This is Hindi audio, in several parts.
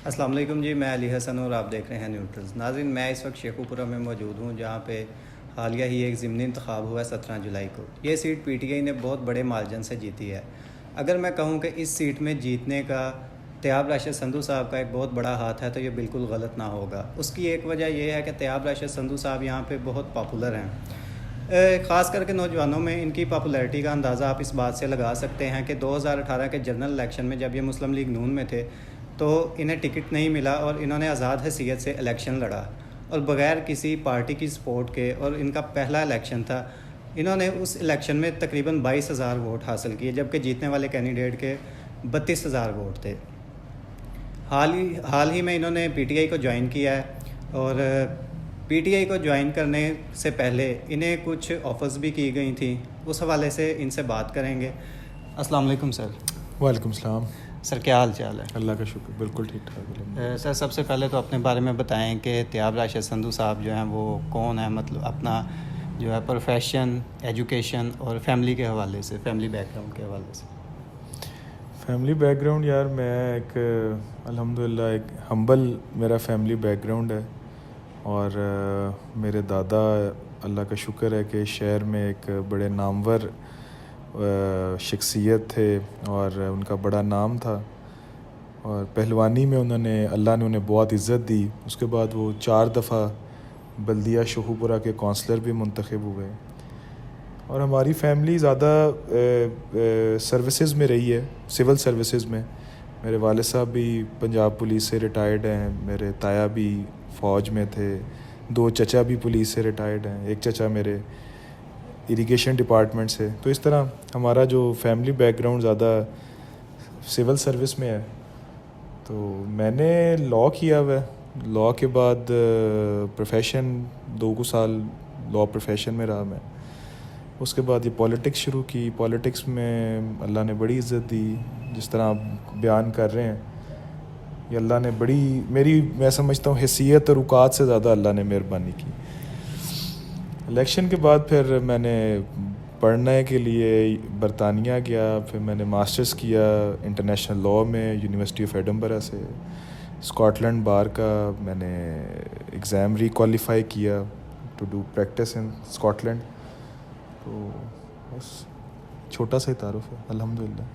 अस्सलाम वालेकुम जी, मैं अली हसन और आप देख रहे हैं न्यूट्रल्स। नाज़रीन, मैं इस वक्त शेखुपुरा में मौजूद हूँ जहाँ पे हालिया ही एक ज़िमनी इंतखाब हुआ 17 जुलाई को। ये सीट पीटीआई ने बहुत बड़े मार्जिन से जीती है। अगर मैं कहूँ कि इस सीट में जीतने का तैयाब राशिद संधू साहब का एक बहुत बड़ा हाथ है तो ये बिल्कुल गलत ना होगा। उसकी एक वजह यह है कि तैयाब राशिद संधू साहब यहाँ पर बहुत पॉपुलर हैं। ख़ास करके नौजवानों में इनकी पॉपुलैरिटी का अंदाज़ा आप इस बात से लगा सकते हैं कि 2018 के जनरल इलेक्शन में जब ये मुस्लिम लीग नून में थे तो इन्हें टिकट नहीं मिला और इन्होंने आज़ाद हैसियत से इलेक्शन लड़ा और बग़ैर किसी पार्टी की सपोर्ट के, और इनका पहला इलेक्शन था। इन्होंने उस इलेक्शन में तकरीबन 22,000 वोट हासिल किए, जबकि जीतने वाले कैंडिडेट के 32,000 वोट थे। हाल ही में इन्होंने पीटीआई को ज्वाइन किया है और पीटीआई को ज्वाइन करने से पहले इन्हें कुछ ऑफ़र्स भी की गई थी। उस हवाले से इनसे बात करेंगे। अस्सलाम वालेकुम सर। वालेकुम सलाम। सर, क्या हाल चाल है? अल्लाह का शुक्र, बिल्कुल ठीक ठाक। सर, सबसे पहले तो अपने बारे में बताएं कि तैयाब राशिद संधू साहब जो हैं वो कौन है, मतलब अपना जो है प्रोफेशन, एजुकेशन और फैमिली के हवाले से, फैमिली बैकग्राउंड के हवाले से। फैमिली बैकग्राउंड यार, मैं एक अल्हम्दुलिल्लाह एक हम्बल मेरा फैमिली बैकग्राउंड है। और मेरे दादा, अल्लाह का शुक्र है कि शहर में एक बड़े नामवर शख्सियत थे और उनका बड़ा नाम था। और पहलवानी में अल्लाह ने उन्हें बहुत इज़्ज़त दी। उसके बाद वो 4 दफ़ा बल्दिया शेखुपुरा के काउंसलर भी मुंतखब हुए। और हमारी फैमिली ज़्यादा सर्विसेज में रही है, सिविल सर्विसेज में। मेरे वाले साहब भी पंजाब पुलिस से रिटायर्ड हैं, मेरे ताया भी फ़ौज में थे, 2 चचा भी पुलिस से रिटायर्ड हैं, एक चचा मेरे इरिगेशन डिपार्टमेंट से। तो इस तरह हमारा जो फैमिली बैकग्राउंड ज़्यादा सिविल सर्विस में है। तो मैंने लॉ किया हुआ है। लॉ के बाद प्रोफेशन 2 साल लॉ प्रोफेशन में रहा मैं। उसके बाद ये पॉलिटिक्स शुरू की। पॉलिटिक्स में अल्लाह ने बड़ी इज़्ज़त दी, जिस तरह आप बयान कर रहे हैं। ये अल्लाह ने मैं समझता हूँ हैसियत और औकात से ज़्यादा अल्लाह ने मेहरबानी की। इलेक्शन के बाद फिर मैंने पढ़ने के लिए बरतानिया गया, फिर मैंने मास्टर्स किया इंटरनेशनल लॉ में यूनिवर्सिटी ऑफ एडनबरा से। स्कॉटलैंड बार का मैंने एग्ज़ाम रीक्वालिफाई किया to do practice in Scotland. तो बस छोटा सा ही तारुफ है, अल्हम्दुलिल्लाह।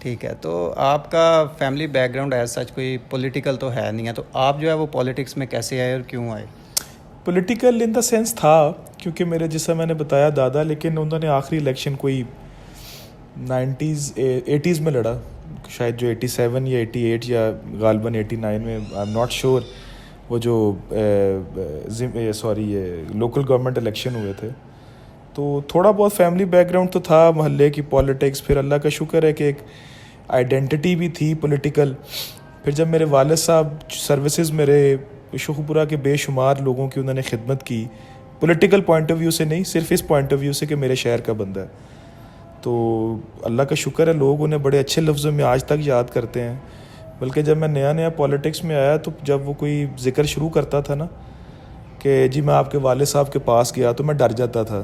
ठीक है, तो आपका फैमिली बैकग्राउंड एज सच कोई पॉलिटिकल तो है नहीं है, तो आप जो है वो पॉलिटिक्स में कैसे आए और क्यों आए? पॉलिटिकल इन द सेंस था क्योंकि मेरे, जैसा मैंने बताया, दादा, लेकिन उन्होंने आखिरी इलेक्शन कोई 80s में लड़ा, शायद जो 87 या 88 या गालबन 89 में, आई एम नॉट श्योर। वो जो ये लोकल गवर्नमेंट इलेक्शन हुए थे। तो थोड़ा बहुत फैमिली बैकग्राउंड तो था, महल्ले की पॉलिटिक्स। फिर अल्लाह का शुक्र है कि एक आइडेंटिटी भी थी पॉलिटिकल। फिर जब मेरे वालिद साहब सर्विसेज में रहे, शेखुपुरा के बेशुमार लोगों की उन्होंने खिदमत की, पॉलिटिकल पॉइंट ऑफ व्यू से नहीं, सिर्फ इस पॉइंट ऑफ व्यू से कि मेरे शहर का बंदा है। तो अल्लाह का शुक्र है, लोग उन्हें बड़े अच्छे लफ्ज़ों में आज तक याद करते हैं। बल्कि जब मैं नया पॉलिटिक्स में आया, तो जब वो कोई ज़िक्र शुरू करता था ना कि जी मैं आपके वालिद साहब के पास गया, तो मैं डर जाता था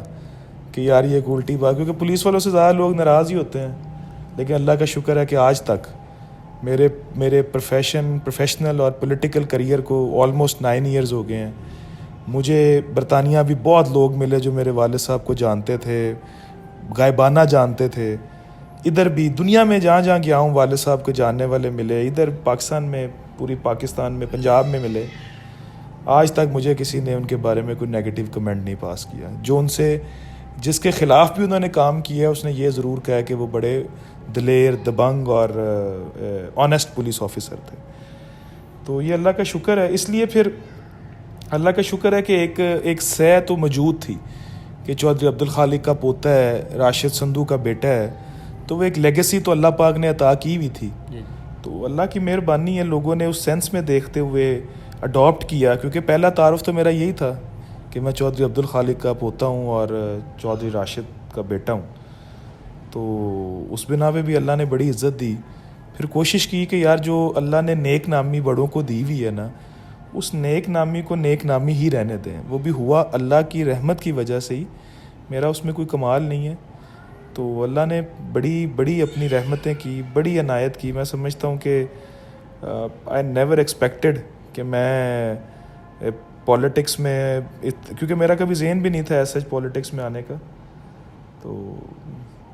कि यार ये एक उल्टी बात, क्योंकि पुलिस वालों से ज़्यादा लोग नाराज़ ही होते हैं। लेकिन अल्लाह का शुक्र है कि आज तक मेरे प्रोफेशनल और पॉलिटिकल करियर को ऑलमोस्ट 9 ईयर्स हो गए हैं। मुझे बरतानिया भी बहुत लोग मिले जो मेरे वालिद साहब को जानते थे, गायबाना जानते थे। इधर भी दुनिया में जहाँ जहाँ गया हूँ वालिद साहब को जानने वाले मिले। इधर पाकिस्तान में, पूरी पाकिस्तान में, पंजाब में मिले। आज तक मुझे किसी ने उनके बारे में कोई नेगेटिव कमेंट नहीं पास किया। जिसके ख़िलाफ़ भी उन्होंने काम किया, उसने ये ज़रूर कहा कि वो बड़े दिलेर, दबंग और ऑनेस्ट पुलिस ऑफिसर थे। तो ये अल्लाह का शुक्र है। इसलिए फिर अल्लाह का शुक्र है कि एक सह तो मौजूद थी कि चौधरी अब्दुल खालिक का पोता है, राशिद संधू का बेटा है। तो वो एक लेगेसी तो अल्लाह पाक ने अता की हुई थी। तो अल्लाह की मेहरबानी है, लोगों ने उस सेंस में देखते हुए अडॉप्ट किया। क्योंकि पहला तारुफ तो मेरा यही था कि मैं चौधरी अब्दुल खालिक का पोता हूँ और चौधरी राशिद का बेटा हूँ। तो उस बिना पे भी अल्लाह ने बड़ी इज़्ज़त दी। फिर कोशिश की कि यार जो अल्लाह ने नेक नामी बड़ों को दी हुई है ना, उस नेक नामी को नेक नामी ही रहने दें। वो भी हुआ अल्लाह की रहमत की वजह से ही, मेरा उसमें कोई कमाल नहीं है। तो अल्लाह ने बड़ी बड़ी अपनी रहमतें की, बड़ी अनायत की। मैं समझता हूँ कि आई नेवर एक्सपेक्टेड कि मैं पॉलिटिक्स में क्योंकि मेरा कभी ज़हन भी नहीं था ऐसा पॉलिटिक्स में आने का। तो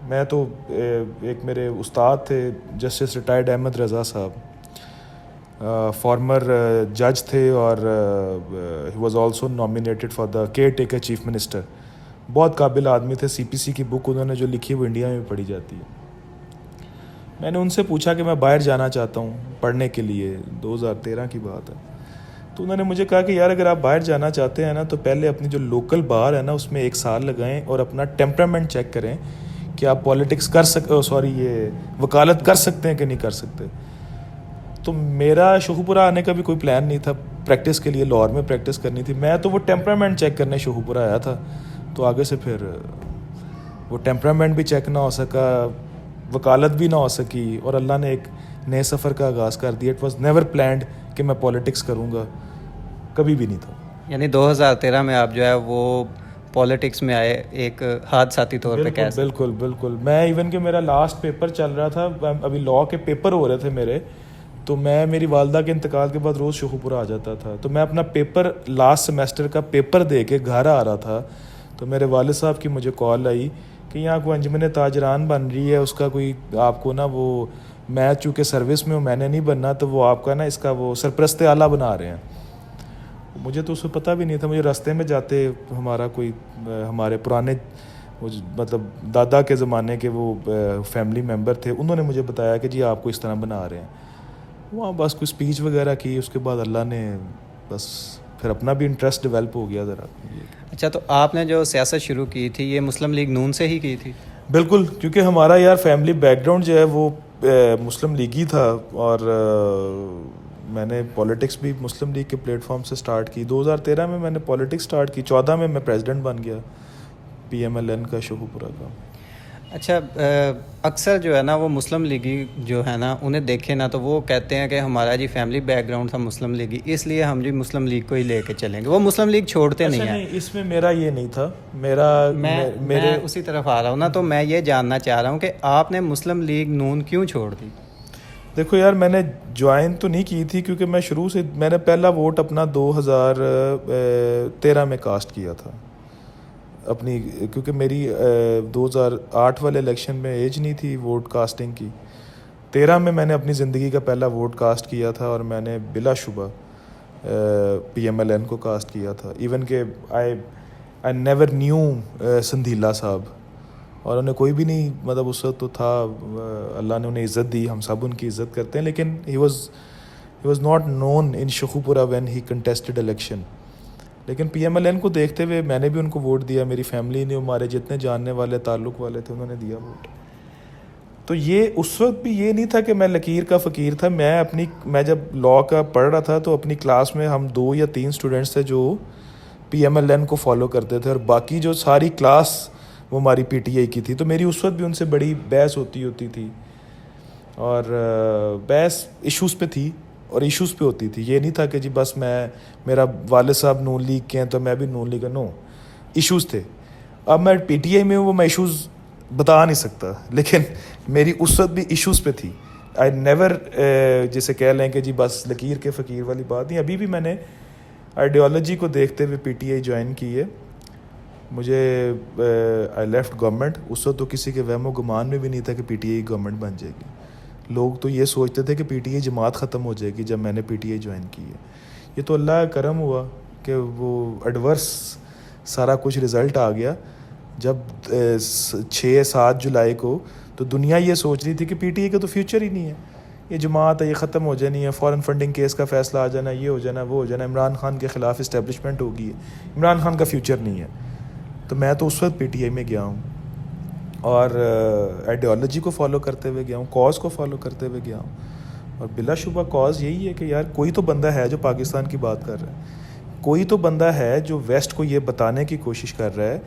मैं तो एक मेरे उस्ताद थे जस्टिस रिटायर्ड अहमद रज़ा साहब, फॉर्मर जज थे और he was also nominated for the care taker chief minister. बहुत काबिल आदमी थे। सीपीसी की बुक उन्होंने जो लिखी है वो इंडिया में भी पढ़ी जाती है। मैंने उनसे पूछा कि मैं बाहर जाना चाहता हूँ पढ़ने के लिए, 2013 की बात है। तो उन्होंने मुझे कहा कि यार अगर आप बाहर जाना चाहते हैं ना तो पहले अपनी जो लोकल बार है ना उसमें 1 साल लगाएं और अपना टेम्परामेंट चेक करें कि आप पॉलिटिक्स कर ये वकालत कर सकते हैं कि नहीं कर सकते। तो मेरा शेखुपुरा आने का भी कोई प्लान नहीं था प्रैक्टिस के लिए, लाहौर में प्रैक्टिस करनी थी। मैं तो वो टेम्परामेंट चेक करने शेखुपुरा आया था। तो आगे से फिर वो टेम्परामेंट भी चेक ना हो सका, वकालत भी ना हो सकी और अल्लाह ने एक नए सफ़र का आगाज़ कर दिया। इट वाज नेवर प्लान्ड कि मैं पॉलिटिक्स करूँगा, कभी भी नहीं था। यानी 2013 में आप जो है वो पॉलिटिक्स में आए एक हादसाती तौर पे कैसे? बिल्कुल बिल्कुल। मैं इवन कि मेरा लास्ट पेपर चल रहा था, अभी लॉ के पेपर हो रहे थे मेरे, तो मैं मेरी वालदा के इंतकाल के बाद रोज़ शेखुपुरा आ जाता था। तो मैं अपना पेपर लास्ट सेमेस्टर का पेपर दे के घर आ रहा था तो मेरे वालिद साहब की मुझे कॉल आई कि यहाँ कोई अंजुमन ताजरान बन रही है, उसका कोई आपको ना वो, मैं चूँकि सर्विस में हूँ मैंने नहीं बनना, तो वो आपका ना इसका वो सरपरस्त आला बना रहे हैं। मुझे तो उसको पता भी नहीं था। मुझे रास्ते में जाते हमारा कोई हमारे पुराने मतलब दादा के ज़माने के वो फैमिली मेम्बर थे, उन्होंने मुझे बताया कि जी आपको इस तरह बना रहे हैं। वहाँ बस कोई स्पीच वगैरह की, उसके बाद अल्लाह ने बस फिर अपना भी इंटरेस्ट डेवलप हो गया ज़रा। अच्छा, तो आपने जो सियासत शुरू की थी ये मुस्लिम लीग नून से ही की थी? बिल्कुल, क्योंकि हमारा यार फैमिली बैकग्राउंड जो है वो मुस्लिम लीगी था और मैंने पॉलिटिक्स भी मुस्लिम लीग के प्लेटफॉर्म से स्टार्ट की। 2013 में मैंने पॉलिटिक्स स्टार्ट की, 14 में मैं प्रेसिडेंट बन गया PMLN का शेखुपुरा का। अच्छा, अक्सर जो है ना वो मुस्लिम लीगी जो है ना उन्हें देखे ना तो वो कहते हैं कि हमारा जी फैमिली बैकग्राउंड था मुस्लिम लीगी, इसलिए हम जी मुस्लिम लीग को ही लेके चलेंगे। वो मुस्लिम लीग छोड़ते नहीं हैं। इसमें मेरा ये नहीं था। मैं उसी तरफ आ रहा हूँ ना, तो मैं ये जानना चाह रहा हूँ कि आपने मुस्लिम लीग नून क्यों छोड़ दी? देखो यार, मैंने ज्वाइन तो नहीं की थी क्योंकि मैं शुरू से, मैंने पहला वोट अपना 2013 में कास्ट किया था अपनी, क्योंकि मेरी 2008 वाले इलेक्शन में एज नहीं थी वोट कास्टिंग की। 13 में मैंने अपनी ज़िंदगी का पहला वोट कास्ट किया था और मैंने बिलाशुबा PMLN को कास्ट किया था। इवन के आई नेवर न्यू संधीला साहब, और उन्हें कोई भी नहीं, मतलब उस वक्त तो था, अल्लाह ने उन्हें इज़्ज़त दी, हम सब उनकी इज़्ज़त करते हैं, लेकिन he was not known in Sheikhupura when he contested election. लेकिन PMLN को देखते हुए मैंने भी उनको वोट दिया, मेरी फैमिली ने, हमारे जितने जानने वाले ताल्लुक़ वाले थे उन्होंने दिया वोट। तो ये उस वक्त भी ये नहीं था कि मैं लकीर का फ़कीर था। मैं जब लॉ का पढ़ रहा था तो अपनी क्लास में हम 2 या 3 स्टूडेंट्स थे जो PMLN को फॉलो करते थे और बाकी जो सारी क्लास वो हमारी PTI की थी। तो मेरी उस वक्त भी उनसे बड़ी बहस होती थी और बहस इश्यूज़ पे थी और इश्यूज़ पे होती थी। ये नहीं था कि जी बस मेरा वालिद साहब नून लीग के हैं तो मैं भी नून लीग का, नो, इश्यूज़ थे। अब मैं PTI में हूँ, वो मैं इश्यूज़ बता नहीं सकता, लेकिन मेरी उस वक्त भी इश्यूज़ पे थी। आई नेवर जिसे कह लें कि जी बस लकीर के फ़कीर वाली बात नहीं। अभी भी मैंने आइडियोलॉजी को देखते हुए PTI ज्वाइन की है। मुझे आई लेफ्ट गवर्नमेंट, उस वक्त तो किसी के वहमो गुमान में भी नहीं था कि PTI गवर्नमेंट बन जाएगी। लोग तो ये सोचते थे कि PTI जमात ख़त्म हो जाएगी जब मैंने PTI ज्वाइन की है। ये तो अल्लाह का करम हुआ कि वो एडवर्स सारा कुछ रिज़ल्ट आ गया। जब 6-7 जुलाई को तो दुनिया ये सोच रही थी कि PTI का तो फ्यूचर ही नहीं है, ये जमात है, ये ख़त्म हो जानी है, फ़ॉरेन फंडिंग केस का फ़ैसला आ जाना, ये हो जाना, वो हो जाना, इमरान खान के ख़िलाफ़ इस्टेब्लिशमेंट होगी, इमरान खान का फ्यूचर नहीं है। तो मैं तो उस वक्त PTI में गया हूँ और आइडियोलॉजी को फॉलो करते हुए गया हूँ, कॉज को फॉलो करते हुए गया हूँ। और बिलाशुबा कॉज यही है कि यार कोई तो बंदा है जो पाकिस्तान की बात कर रहा है, कोई तो बंदा है जो वेस्ट को ये बताने की कोशिश कर रहा है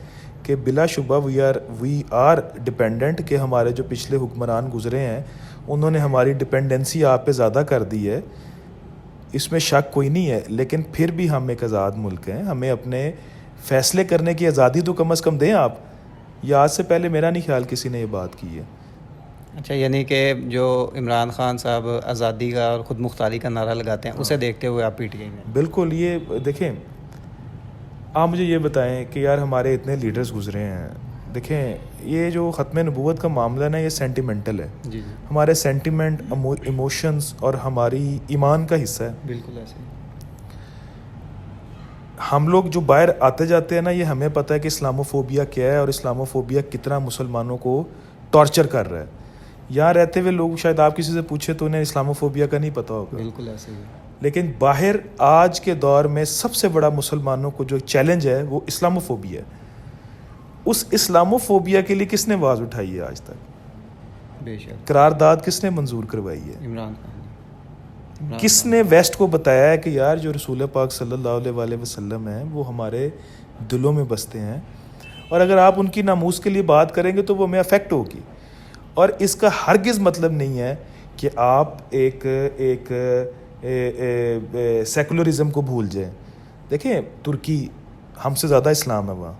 कि बिलाशुबा वी आर डिपेंडेंट, कि हमारे जो पिछले हुक्मरान गुजरे हैं उन्होंने हमारी डिपेंडेंसी आप पे ज़्यादा कर दी है, इसमें शक कोई नहीं है। लेकिन फिर भी हम एक आज़ाद मुल्क हैं, हमें अपने फ़ैसले करने की आज़ादी तो कम से कम दें आप। या आज से पहले मेरा नहीं ख्याल किसी ने ये बात की है। अच्छा, यानी कि जो इमरान खान साहब आज़ादी का और ख़ुद मुख्तारी का नारा लगाते हैं, उसे देखते हुए आप पीटीआई में? बिल्कुल। ये देखें, आप मुझे ये बताएं कि यार हमारे इतने लीडर्स गुजरे हैं, देखें ये जो ख़त्म नबूवत का मामला ना, ये सेंटिमेंटल है। जी जी, हमारे सेंटिमेंट, इमोशंस और हमारी ईमान का हिस्सा है। बिल्कुल ऐसे ही। हम लोग जो बाहर आते जाते हैं ना, ये हमें पता है कि इस्लामोफोबिया क्या है और इस्लामोफोबिया कितना मुसलमानों को टॉर्चर कर रहा है। यहाँ रहते हुए लोग, शायद आप किसी से पूछे तो उन्हें इस्लामोफोबिया का नहीं पता होगा। बिल्कुल ऐसे ही। लेकिन बाहर आज के दौर में सबसे बड़ा मुसलमानों को जो चैलेंज है वो इस्लामोफोबिया है। उस इस्लामोफोबिया के लिए किसने आवाज़ उठाई है आज तक? बेशक करारदाद किसने मंजूर करवाई है? इमरान खान ने। किसने वेस्ट को बताया है कि यार जो रसूल पाक सल्लल्लाहु अलैहि वसल्लम हैं वो हमारे दिलों में बसते हैं, और अगर आप उनकी नामूस के लिए बात करेंगे तो वो हमें अफेक्ट होगी। और इसका हरगिज़ मतलब नहीं है कि आप एक सेकुलरिज्म को भूल जाएं। देखें, तुर्की हमसे ज़्यादा इस्लाम है वहाँ,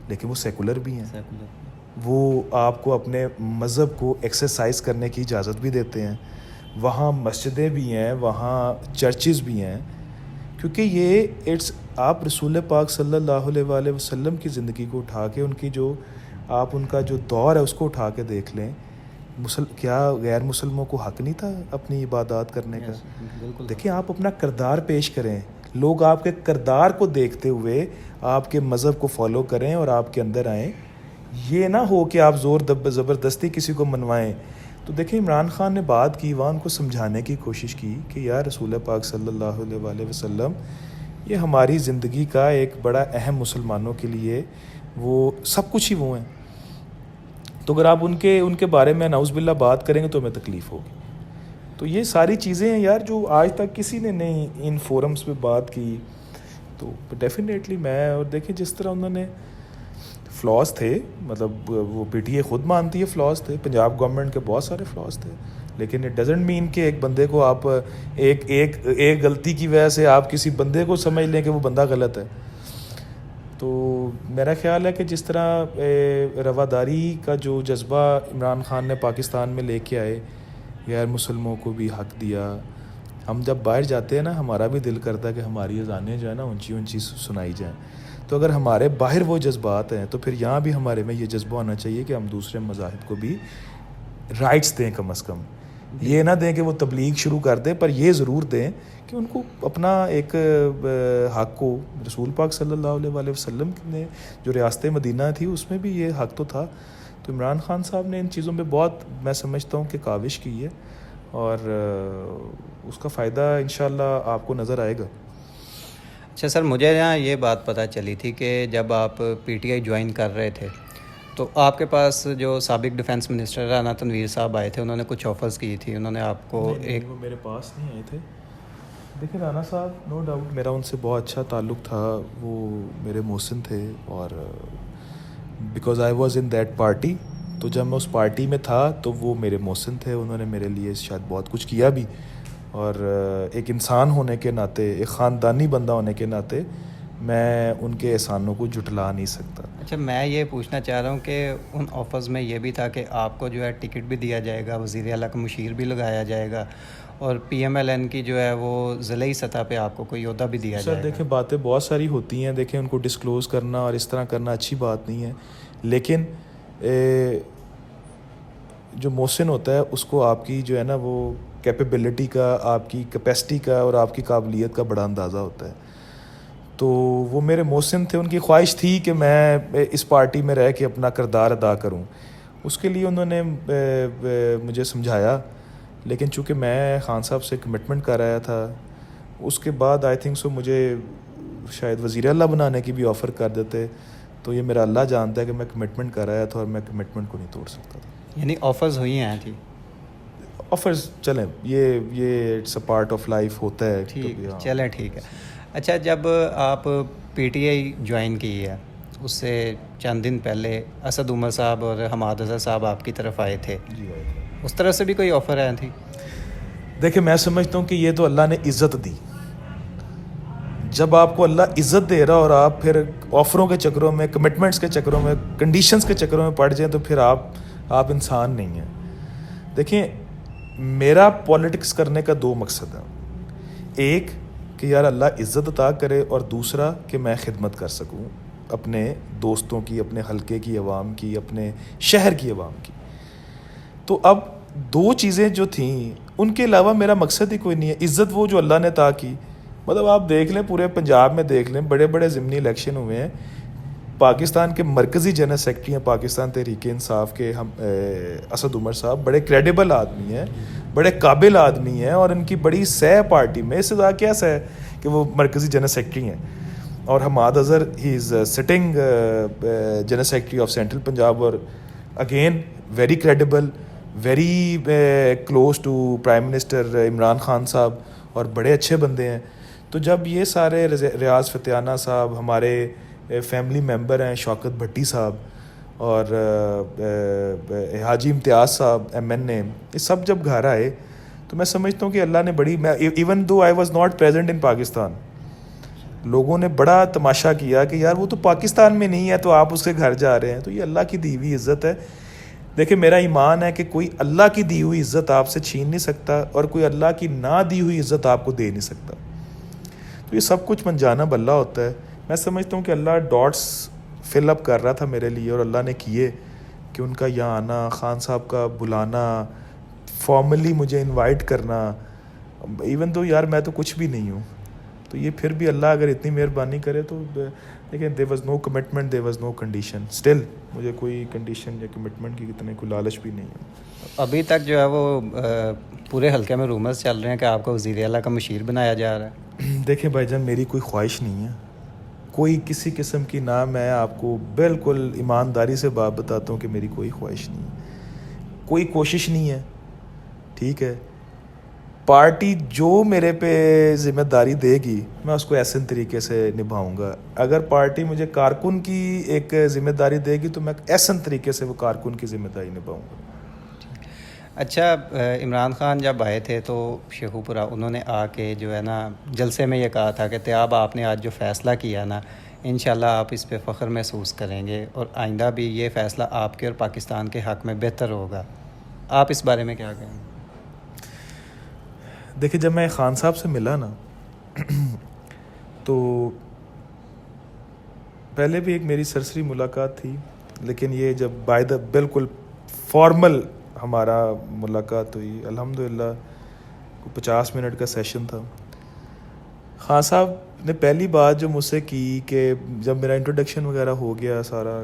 लेकिन वो सेकुलर भी हैं। सेकुलर। वो आपको अपने मज़हब को एक्सरसाइज करने की इजाज़त भी देते हैं। वहाँ मस्जिदें भी हैं, वहाँ चर्चेज़ भी हैं, क्योंकि ये आप रसूल पाक सल्लल्लाहु अलैहि वसल्लम की ज़िंदगी को उठा के, उनकी जो आप उनका जो दौर है उसको उठा के देख लें। क्या गैर मुसलमों को हक़ नहीं था अपनी इबादत करने का? बिल्कुल। देखिए, आप अपना किरदार पेश करें, लोग आपके किरदार को देखते हुए आपके मज़हब को फॉलो करें और आपके अंदर आएँ। ये ना हो कि आप ज़बरदस्ती किसी को मनवाएं। तो देखिए, इमरान खान ने बात की, वहाँ उनको समझाने की कोशिश की कि यार रसूल पाक सल्लल्लाहु अलैहि वसल्लम ये हमारी ज़िंदगी का एक बड़ा अहम, मुसलमानों के लिए वो सब कुछ ही वो हैं। तो अगर आप उनके बारे में नाउज़ुबिल्लाह बात करेंगे तो हमें तकलीफ़ होगी। तो ये सारी चीज़ें हैं यार जो आज तक किसी ने नहीं इन फोरम्स पे बात की। तो डेफिनेटली मैं, और देखिए जिस तरह उन्होंने फ्लॉज थे, मतलब वो पीटीआई ख़ुद मानती है फ्लॉज थे, पंजाब गवर्नमेंट के बहुत सारे फ्लॉज थे, लेकिन इट डजेंट मीन कि एक बंदे को आप एक गलती की वजह से आप किसी बंदे को समझ लें कि वो बंदा गलत है। तो मेरा ख्याल है कि जिस तरह रवादारी का जो जज्बा इमरान खान ने पाकिस्तान में लेके आए, गैर मुसलमों को भी हक़ दिया। हम जब बाहर जाते हैं ना, हमारा भी दिल करता है कि हमारी अज़ानें जो है ना ऊंची ऊंची सुनाई जाएं। तो अगर हमारे बाहर वो जज्बात हैं तो फिर यहाँ भी हमारे में ये जज्बा होना चाहिए कि हम दूसरे मज़ाहिब को भी राइट्स दें। कम अज़ कम ये ना दें कि वो तबलीग शुरू कर दें, पर ये ज़रूर दें कि उनको अपना एक हक़ को, रसूल पाक सल्लल्लाहु अलैहि वसल्लम ने जो रियासत मदीना थी उसमें भी ये हक़ तो था। तो इमरान खान साहब ने इन चीज़ों में बहुत, मैं समझता हूँ कि काविश की है, और उसका फ़ायदा इंशाअल्लाह आपको नज़र आएगा। अच्छा सर, मुझे यहाँ ये बात पता चली थी कि जब आप पीटीआई ज्वाइन कर रहे थे तो आपके पास जो साबिक डिफेंस मिनिस्टर राना तनवीर साहब आए थे, उन्होंने कुछ ऑफ़र्स की थी, उन्होंने आपको नहीं, वो मेरे पास नहीं आए थे। देखिए, राना साहब नो डाउट मेरा उनसे बहुत अच्छा ताल्लुक़ था, वो मेरे मोहसिन थे, और because I was in that party, तो जब मैं उस पार्टी में था तो वो मेरे मोहसिन थे, उन्होंने मेरे लिए शायद बहुत कुछ किया भी, और एक इंसान होने के नाते, एक ख़ानदानी बंदा होने के नाते मैं उनके एहसानों को जुटला नहीं सकता। अच्छा, मैं ये पूछना चाह रहा हूँ कि उन ऑफ़र्स में ये भी था कि आपको जो है टिकट भी दिया जाएगा, वज़ीर आला का मुशीर भी लगाया जाएगा, और पीएमएलएन की जो है वो ज़िले सतह पे आपको कोई ओहदा भी दिया जाएगा। सर देखें, बातें बहुत सारी होती हैं, देखें उनको डिस्क्लोज़ करना और इस तरह करना अच्छी बात नहीं है, लेकिन जो मोहसिन होता है उसको आपकी जो है ना वो कैपेबिलिटी का, आपकी कैपेसिटी का और आपकी काबिलियत का बड़ा अंदाज़ा होता है। तो वो मेरे मोहसिन थे, उनकी ख्वाहिश थी कि मैं इस पार्टी में रह के अपना किरदार अदा करूं। उसके लिए उन्होंने मुझे समझाया, लेकिन चूँकि मैं खान साहब से कमिटमेंट कर आया था, उसके बाद आई थिंक सो मुझे शायद वज़ीर आला बनाने की भी ऑफ़र कर देते। तो ये मेरा अल्लाह जानता है कि मैं कमिटमेंट कर आया था और मैं कमिटमेंट को नहीं तोड़ सकता था। यानी ऑफ़र्स हुई हैं थी? ऑफ़र्स चलें, ये it's a part of life होता है। ठीक, चलें, ठीक है। अच्छा, जब आप पीटीआई ज्वाइन की है उससे चंद दिन पहले असद उमर साहब और हमाद अज़हर साहब आपकी तरफ आए थे, जी आए थे। उस तरह से भी कोई ऑफ़र आया थी? देखिए, मैं समझता हूँ कि ये तो अल्लाह ने इज़्ज़त दी। जब आपको अल्लाह इज़्ज़त दे रहा और आप फिर ऑफ़रों के चक्करों में, कमिटमेंट्स के चक्करों में, कंडीशंस के चक्करों में पड़ जाएं तो फिर आप इंसान नहीं हैं। देखिए, मेरा पॉलिटिक्स करने का दो मकसद है। एक कि यार अल्लाह इज़्ज़त अता करे, और दूसरा कि मैं खिदमत कर सकूं अपने दोस्तों की, अपने हलके की आवाम की, अपने शहर की आवाम की। तो अब दो चीज़ें जो थीं, उनके अलावा मेरा मकसद ही कोई नहीं है। इज़्ज़त वो जो अल्लाह ने अता की, मतलब आप देख लें पूरे पंजाब में, देख लें बड़े बड़े ज़िमनी इलेक्शन हुए हैं। पाकिस्तान के मरकज़ी जनरल सेक्रेटरी हैं पाकिस्तान तहरीक इंसाफ के, हम असद उमर साहब बड़े क्रेडिबल आदमी हैं, बड़े काबिल आदमी हैं, और इनकी बड़ी सह पार्टी में, इससे ज़्यादा क्या सह कि वो मरकज़ी जनरल सेक्रेटरी हैं। और Hamad Azhar he is sitting general secretary of central Punjab, और again very credible, very close to prime minister Imran Khan sahab, और बड़े अच्छे बंदे हैं। तो जब ये सारे रियाज फतेहाना साहब, हमारे फैमिली मेंबर हैं शौकत भट्टी साहब, और हाजी इम्तियाज़ साहब MNA, ये सब जब घर आए, तो मैं समझता हूँ कि अल्लाह ने बड़ी, मैं even though I was not present in Pakistan, लोगों ने बड़ा तमाशा किया कि यार वो तो पाकिस्तान में नहीं है, तो आप उसके घर जा रहे हैं। तो ये अल्लाह की दी हुई इज़्ज़त है। देखिए, मेरा ईमान है कि कोई अल्लाह की दी हुई इज़्ज़त आपसे छीन नहीं सकता, और कोई अल्लाह की ना दी हुई इज़्ज़त आपको दे नहीं सकता। तो ये सब कुछ मनजाना अल्लाह होता है। मैं समझता हूँ कि अल्लाह डॉट्स फिल अप कर रहा था मेरे लिए, और अल्लाह ने किए कि उनका यहाँ आना, ख़ान साहब का बुलाना, फॉर्मली मुझे इनवाइट करना, इवन तो यार मैं तो कुछ भी नहीं हूँ, तो ये फिर भी अल्लाह अगर इतनी मेहरबानी करे तो लेकिन there was no commitment, there was no condition. Still मुझे कोई कंडीशन या कमिटमेंट की इतने कोई लालच भी नहीं है। अभी तक जो है वो पूरे हल्के में रूमर्स चल रहे हैं कि आपको वज़ीर आला का मुशीर बनाया जा रहा है। देखें भाईजान, मेरी कोई ख्वाहिश नहीं है, कोई किसी किस्म की ना, मैं आपको बिल्कुल ईमानदारी से बात बताता हूँ कि मेरी कोई ख्वाहिश नहीं है, कोई कोशिश नहीं है, ठीक है। पार्टी जो मेरे पे ज़िम्मेदारी देगी मैं उसको ऐसे तरीके से निभाऊंगा। अगर पार्टी मुझे कारकुन की एक ज़िम्मेदारी देगी तो मैं ऐसे तरीके से वो कारकुन की ज़िम्मेदारी निभाऊंगा। अच्छा, इमरान खान जब आए थे तो शेखुपुरा, उन्होंने आके जो है ना जलसे में ये कहा था कि तैयाब आपने आज जो फ़ैसला किया ना, इंशाल्लाह आप इस पे फ़ख्र महसूस करेंगे और आइंदा भी ये फ़ैसला आपके और पाकिस्तान के हक़ में बेहतर होगा। आप इस बारे में क्या कहेंगे? देखिए, जब मैं खान साहब से मिला ना तो पहले भी एक मेरी सरसरी मुलाकात थी, लेकिन ये जब बाय द बिल्कुल फॉर्मल हमारा मुलाकात हुई, अल्हम्दुलिल्लाह 50 मिनट का सेशन था। खान साहब ने पहली बात जो मुझसे की कि जब मेरा इंट्रोडक्शन वगैरह हो गया, सारा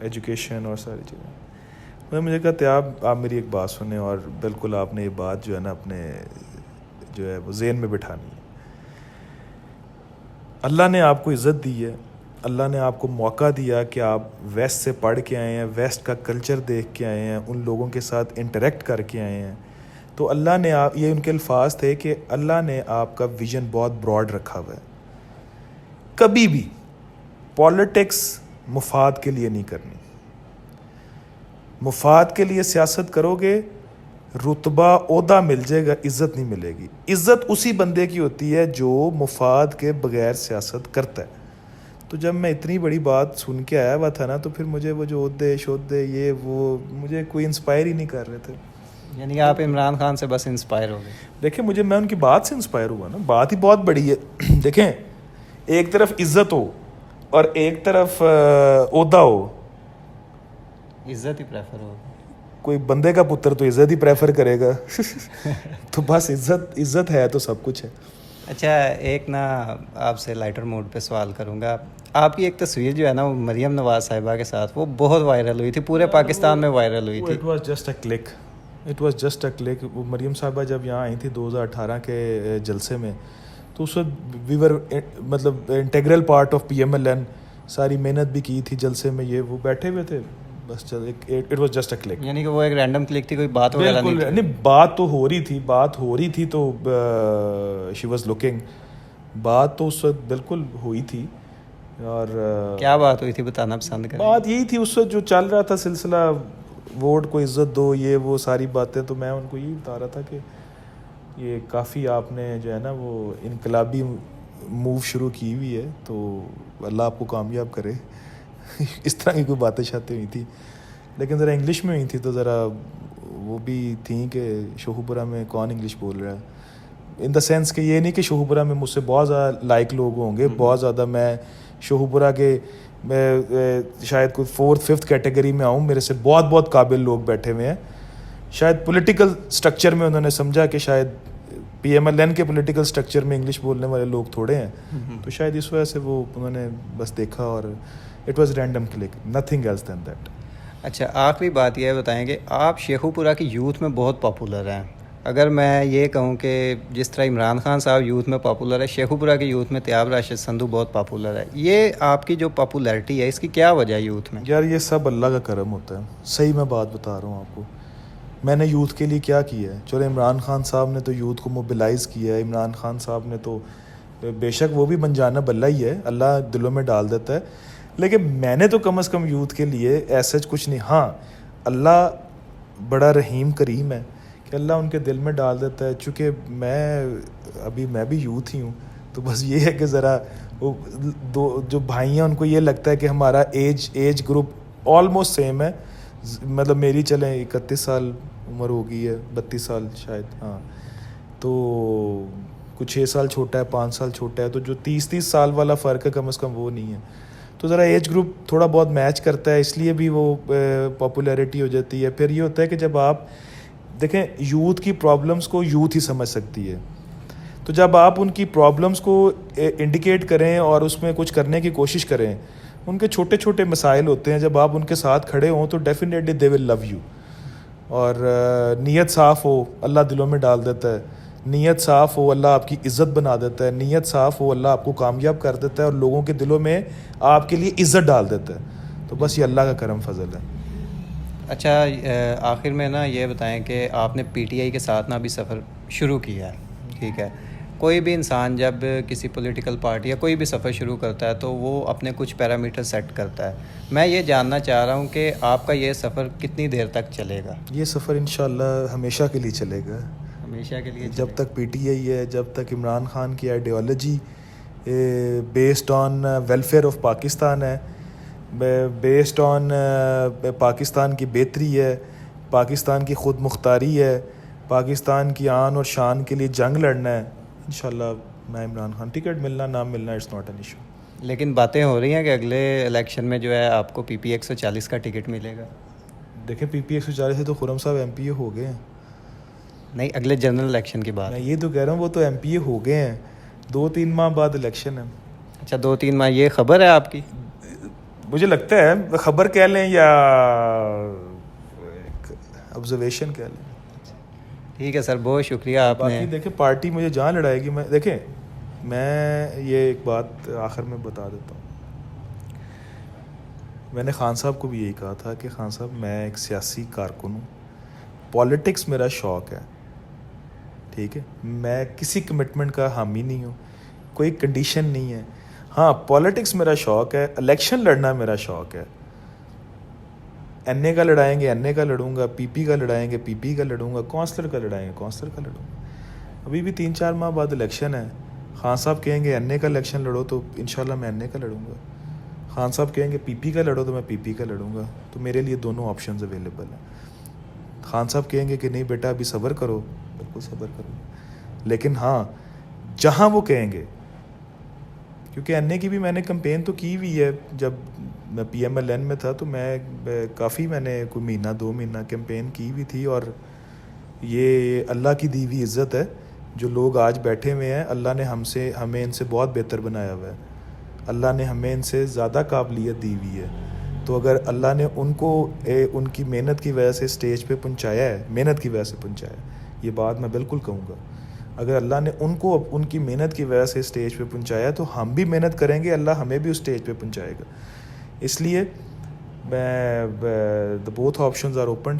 एजुकेशन और सारी चीज़ें, उन्होंने मुझे कहा तैयाब आप मेरी एक बात सुने, और बिल्कुल आपने ये बात जो है ना अपने जो है वो ज़हन में बिठानी है। अल्लाह ने आपको इज़्ज़त दी है, अल्लाह ने आपको मौका दिया कि आप वेस्ट से पढ़ के आए हैं, वेस्ट का कल्चर देख के आए हैं, उन लोगों के साथ इंटरेक्ट करके आए हैं। तो अल्लाह ने आप, ये उनके अल्फाज थे कि अल्लाह ने आपका विज़न बहुत ब्रॉड रखा हुआ है। कभी भी पॉलिटिक्स मुफाद के लिए नहीं करनी। मुफाद के लिए सियासत करोगे, रुतबा ओहदा मिल जाएगा, इज़्ज़त नहीं मिलेगी। इज़्ज़त उसी बंदे की होती है जो मुफाद के बगैर सियासत करता है। तो जब मैं इतनी बड़ी बात सुन के आया हुआ था ना, तो फिर मुझे वो जो ओहदे शोहदे ये वो मुझे कोई इंस्पायर ही नहीं कर रहे थे। यानी कि आप इमरान खान से बस इंस्पायर हो गए? देखें, मैं उनकी बात से इंस्पायर हुआ ना, बात ही बहुत बड़ी है। देखें, एक तरफ इज़्ज़त हो और एक तरफ ओहदा हो। इज़्ज़त ही प्रेफर हो। कोई बंदे का पुत्र तो इज़्ज़त ही प्रेफर करेगा तो बस इज़्ज़त है तो सब कुछ है। अच्छा, एक ना आपसे लाइटर मोड पे सवाल करूँगा। आपकी एक तस्वीर जो है ना वो मरियम नवाज़ साहिबा के साथ, वो बहुत वायरल हुई थी, पूरे पाकिस्तान में वायरल हुई थी। It was just a click. वो मरियम साहिबा जब यहाँ आई थी 2018 के जलसे में, तो उस वक्त वी वर मतलब इंटेग्रल पार्ट ऑफ PMLN, सारी मेहनत भी की थी जलसे में, ये वो बैठे हुए थे, बस it was just a click. यानी कि वो एक रैंडम क्लिक थी, कोई बात वगैरह नहीं थी? नहीं, बात तो हो रही थी तो शी वाज लुकिंग, बात तो उस वक्त बिल्कुल हुई थी। और क्या बात हुई थी, बताना पसंद करें? बात यही थी उस वक्त जो चल रहा था सिलसिला, वोट को इज़्ज़त दो, ये वो सारी बातें। तो मैं उनको यही बता रहा था कि ये काफ़ी आपने जो है ना वो इनकलाबी मूव शुरू की हुई है, तो अल्लाह आपको कामयाब करे इस तरह की कोई बातें शातें हुई थी, लेकिन ज़रा इंग्लिश में हुई थी तो ज़रा वो भी थी कि शोहपुरा में कौन इंग्लिश बोल रहा है, इन द सेंस कि ये नहीं कि शोहपुरा में मुझसे बहुत ज़्यादा लाइक लोग होंगे, बहुत ज़्यादा मैं शोहपुरा के मैं शायद कोई 4th-5th कैटेगरी में आऊँ, मेरे से बहुत बहुत काबिल लोग बैठे हुए हैं। शायद पॉलिटिकल स्ट्रक्चर में उन्होंने समझा कि शायद PMLN के पॉलिटिकल स्ट्रक्चर में इंग्लिश बोलने वाले लोग थोड़े हैं, तो शायद इस वजह से वो उन्होंने बस देखा और it was random click, nothing else then that. अच्छा, आखिरी बात यह बताएं कि आप शेखुपुरा की यूथ में बहुत पॉपुलर हैं। अगर मैं ये कहूँ कि जिस तरह इमरान खान साहब यूथ में पॉपुलर है, शेखुपुरा की यूथ में तैयाब राशिद संधू बहुत पॉपुलर है। ये आपकी जो पॉपुलैरिटी है, इसकी क्या वजह है यूथ में? यार ये सब अल्लाह का करम होता है, सही मैं बात बता रहा हूँ आपको। मैंने यूथ के लिए क्या किया है? चलो इमरान खान साहब ने तो यूथ को मोबिलाइज़ किया है, इमरान खान साहब ने तो बेशक वो भी बंजाना बल्ला ही है, अल्लाह दिलों में डाल देता है, लेकिन मैंने तो कम से कम यूथ के लिए ऐसा कुछ नहीं। हाँ, अल्लाह बड़ा रहीम करीम है कि अल्लाह उनके दिल में डाल देता है। चूँकि मैं भी यूथ ही हूँ, तो बस ये है कि ज़रा वो दो जो भाई हैं उनको ये लगता है कि हमारा एज ग्रुप ऑलमोस्ट सेम है। मतलब मेरी चलें 31 साल उम्र हो गई है, 32 साल शायद, हाँ, तो कुछ 6 साल छोटा है, 5 साल छोटा है, तो जो 30 साल वाला फ़र्क है कम से कम वो नहीं है। तो ज़रा एज ग्रुप थोड़ा बहुत मैच करता है, इसलिए भी वो पॉपुलैरिटी हो जाती है। फिर ये होता है कि जब आप देखें, यूथ की प्रॉब्लम्स को यूथ ही समझ सकती है, तो जब आप उनकी प्रॉब्लम्स को इंडिकेट करें और उसमें कुछ करने की कोशिश करें, उनके छोटे छोटे मसाइल होते हैं, जब आप उनके साथ खड़े हों तो definitely they will love you. और नीयत साफ़ हो, अल्लाह दिलों में डाल देता है। नीयत साफ़ हो, अल्लाह आपकी इज़्ज़त बना देता है। नीयत साफ़ हो, अल्लाह आपको कामयाब कर देता है और लोगों के दिलों में आपके लिए इज़्ज़त डाल देता है। तो बस ये अल्लाह का करम फजल है। अच्छा, आखिर में ना ये बताएं कि आपने PTI के साथ ना अभी सफ़र शुरू किया है, ठीक है। कोई भी इंसान जब किसी पॉलिटिकल पार्टी या कोई भी सफ़र शुरू करता है तो वो अपने कुछ पैरामीटर सेट करता है। मैं ये जानना चाह रहा हूँ कि आपका ये सफ़र कितनी देर तक चलेगा? ये सफ़र इंशाल्लाह हमेशा के लिए चलेगा, हमेशा के लिए जब तक PTI है, जब तक इमरान खान की ideology based on welfare of Pakistan है, बेस्ड ऑन पाकिस्तान की बेहतरी है, पाकिस्तान की ख़ुद मुख्तारी है, पाकिस्तान की आन और शान के लिए जंग लड़ना है। इंशाल्लाह मैं इमरान खान, टिकट मिलना ना मिलना इट्स नॉट एन इशू। लेकिन बातें हो रही हैं कि अगले इलेक्शन में जो है आपको PP 140 का टिकट मिलेगा। देखें, PP 140 से तो खुरम साहब MPA हो गए हैं। नहीं, अगले जनरल इलेक्शन की बात। मैं ये तो कह रहा हूँ, वो तो MPA हो गए हैं, 2-3 माह बाद इलेक्शन है। अच्छा, 2-3 माह, ये खबर है आपकी? मुझे लगता है, खबर कह लें या ऑब्जर्वेशन कह लें। ठीक है सर, बहुत शुक्रिया आपने। बाकी देखें, पार्टी मुझे जहाँ लड़ाएगी, मैं ये एक बात आखिर में बता देता हूँ। मैंने खान साहब को भी यही कहा था कि खान साहब, मैं एक सियासी कारकुन हूँ, पॉलिटिक्स मेरा शौक़ है, ठीक है। मैं किसी कमिटमेंट का हामी नहीं हूँ, कोई कंडीशन नहीं है। हाँ, पॉलिटिक्स मेरा शौक़ है, इलेक्शन लड़ना मेरा शौक़ है। NA का लड़ाएंगे NA का लड़ूंगा, PP का लड़ाएंगे PP का लड़ूंगा, कौंसलर का लड़ाएंगे कौंसलर का लड़ूंगा। अभी भी 3-4 माह बाद इलेक्शन है। खान साहब कहेंगे NA का इलेक्शन लड़ो तो इंशाल्लाह मैं NA का लड़ूंगा। खान साहब कहेंगे PP का लड़ो तो मैं PP का लड़ूंगा। तो मेरे लिए दोनों ऑप्शंस अवेलेबल हैं। खान साहब कहेंगे कि नहीं बेटा अभी सब्र करो, बिल्कुल सब्र करो। लेकिन हाँ, जहाँ वो कहेंगे, क्योंकि NA की भी मैंने कैंपेन तो की हुई है। जब मैं PMLN में था तो मैं काफ़ी, मैंने कोई महीना 2 महीना कैंपेन की हुई थी। और ये अल्लाह की दी हुई इज़्ज़त है, जो लोग आज बैठे हुए हैं, अल्लाह ने हमें इनसे बहुत बेहतर बनाया हुआ है। अल्लाह ने हमें इनसे ज़्यादा काबिलियत दी हुई है। तो अगर अल्लाह ने उनको उनकी मेहनत की वजह से स्टेज पे पहुंचाया है, मेहनत की वजह से पहुंचाया है, ये बात मैं बिल्कुल कहूँगा। अगर अल्लाह ने उनको उनकी मेहनत की वजह से स्टेज पे पहुंचाया, तो हम भी मेहनत करेंगे, अल्लाह हमें भी उस स्टेज पे पहुंचाएगा। इसलिए the both options are open.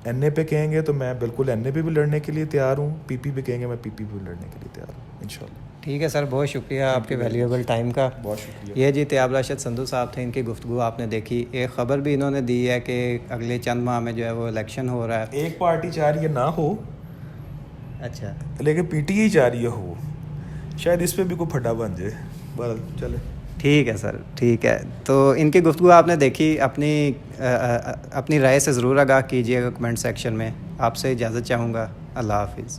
NA पे कहेंगे तो मैं बिल्कुल NA पे भी लड़ने के लिए तैयार हूँ, PP पे कहेंगे मैं PP पे भी लड़ने के लिए तैयार हूँ इंशाल्लाह। ठीक है सर, बहुत शुक्रिया आपके वैल्यूएबल टाइम का। बहुत शुक्रिया। ये जी तैयाब राशिद संधू साहब थे, इनकी गुफ्तगू आपने देखी। एक ख़बर भी इन्होंने दी है कि अगले चंद माह में जो है वो इलेक्शन हो रहा है। एक पार्टी चाह रही है ना हो, अच्छा, लेकिन PTI चाह रही है हो। शायद इस पर भी कोई फटा बन जाए। बहरहाल चले। ठीक है सर, ठीक है। तो इनकी गुफ्तगू आपने देखी, अपनी राय से ज़रूर आगाह कीजिएगा कमेंट सेक्शन में। आपसे इजाज़त चाहूँगा। अल्लाह हाफिज़।